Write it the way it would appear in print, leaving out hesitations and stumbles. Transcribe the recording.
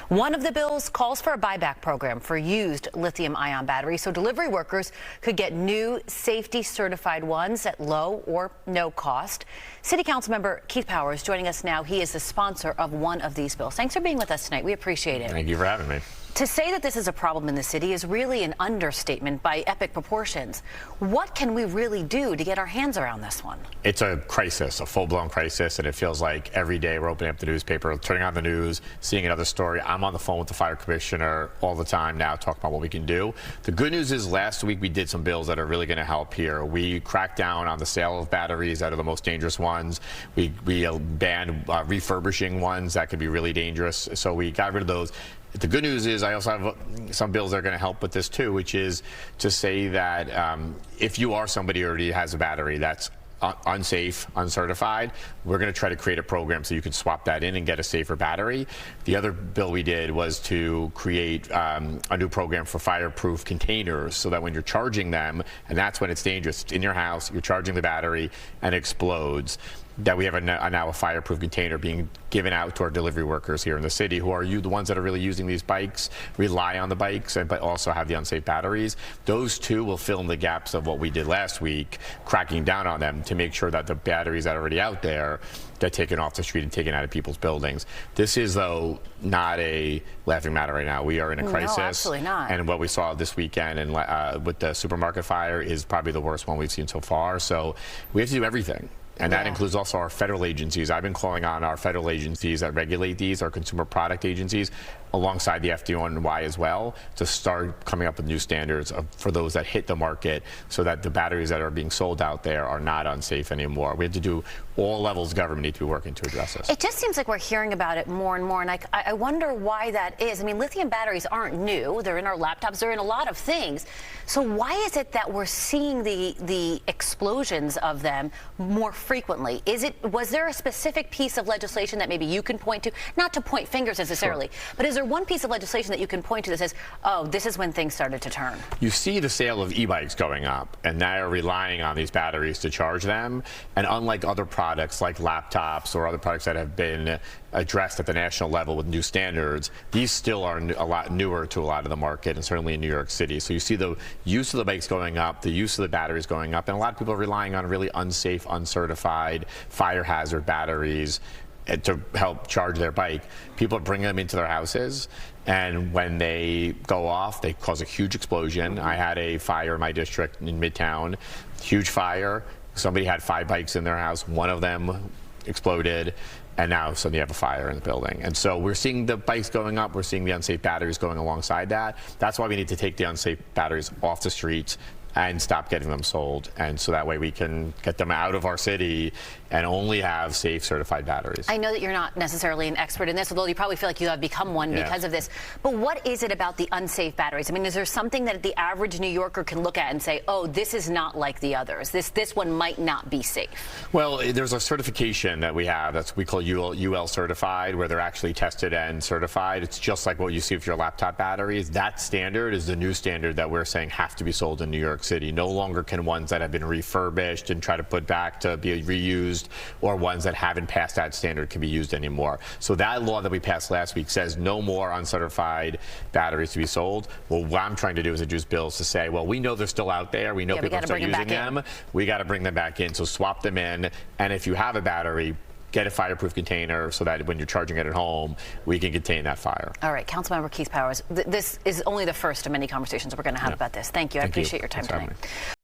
One of the bills calls for a buyback program for used lithium-ion batteries so delivery workers could get new safety-certified ones at low or no cost. City Council member Keith Powers joining us now. He is the sponsor of one of these bills. Thanks for being with us tonight. We appreciate it. Thank you for having me. To say that this is a problem in the city is really an understatement by epic proportions. What can we really do to get our hands around this one? It's a crisis, a full-blown crisis, and it feels like every day we're opening up the newspaper, turning on the news, seeing another story. I'm on the phone with the fire commissioner all the time now talking about what we can do. The good news is last week we did some bills that are really going to help here. We cracked down on the sale of batteries that are the most dangerous ones. We banned refurbishing ones that could be really dangerous, so we got rid of those. The good news is I also have some bills that are going to help with this too, which is to say that if you are somebody who already has a battery that's unsafe, uncertified, we're going to try to create a program so you can swap that in and get a safer battery. The other bill we did was to create a new program for fireproof containers so that when you're charging them, and that's when it's dangerous, it's in your house, you're charging the battery and it explodes, that we have now a fireproof container being given out to our delivery workers here in the city who are the ones that are really using these bikes, rely on the bikes, but also have the unsafe batteries. Those two will fill in the gaps of what we did last week, cracking down on them to make sure that the batteries that are already out there get taken off the street and taken out of people's buildings. This is, though, not a laughing matter right now. We are in a crisis. No, absolutely not. And what we saw this weekend and with the supermarket fire is probably the worst one we've seen so far. So we have to do everything. And that includes also our federal agencies. I've been calling on our federal agencies that regulate these, our consumer product agencies, alongside the FDNY as well, to start coming up with new standards for those that hit the market so that the batteries that are being sold out there are not unsafe anymore. We have to do, all levels of government need to be working to address this. It just seems like we're hearing about it more and more, and I wonder why that is. I mean, lithium batteries aren't new. They're in our laptops. They're in a lot of things. So why is it that we're seeing the explosions of them more frequently? Was there a specific piece of legislation that maybe you can point to, not to point fingers necessarily, but is there one piece of legislation that you can point to that says, oh, this is when things started to turn? You see the sale of e-bikes going up, and they're relying on these batteries to charge them. And unlike other products like laptops or other products that have been addressed at the national level with new standards, these still are a lot newer to a lot of the market, and certainly in New York City. So you see the use of the bikes going up, the use of the batteries going up, and a lot of people are relying on really unsafe, uncertified, fire hazard batteries to help charge their bike. People are bringing them into their houses, and when they go off, they cause a huge explosion. I had a fire in my district in Midtown, huge fire. Somebody had 5 bikes in their house. One of them exploded, and now suddenly you have a fire in the building. And so we're seeing the bikes going up. We're seeing the unsafe batteries going alongside that. That's why we need to take the unsafe batteries off the streets and stop getting them sold, and so that way we can get them out of our city and only have safe, certified batteries. I know that you're not necessarily an expert in this, although you probably feel like you have become one because of this. But what is it about the unsafe batteries? I mean, is there something that the average New Yorker can look at and say, oh, this is not like the others. This one might not be safe? Well, there's a certification that we have that's we call UL certified, where they're actually tested and certified. It's just like what you see with your laptop batteries. That standard is the new standard that we're saying have to be sold in New York City. No longer can ones that have been refurbished and try to put back to be reused, or ones that haven't passed that standard can be used anymore. So that law that we passed last week says no more uncertified batteries to be sold. Well, what I'm trying to do is introduce bills to say, well, we know they're still out there. We know people are still using them. We got to bring them back in. So swap them in. And if you have a battery, get a fireproof container so that when you're charging it at home, we can contain that fire. All right, Councilmember Keith Powers, this is only the first of many conversations we're going to have about this. Thank you. I appreciate your time tonight.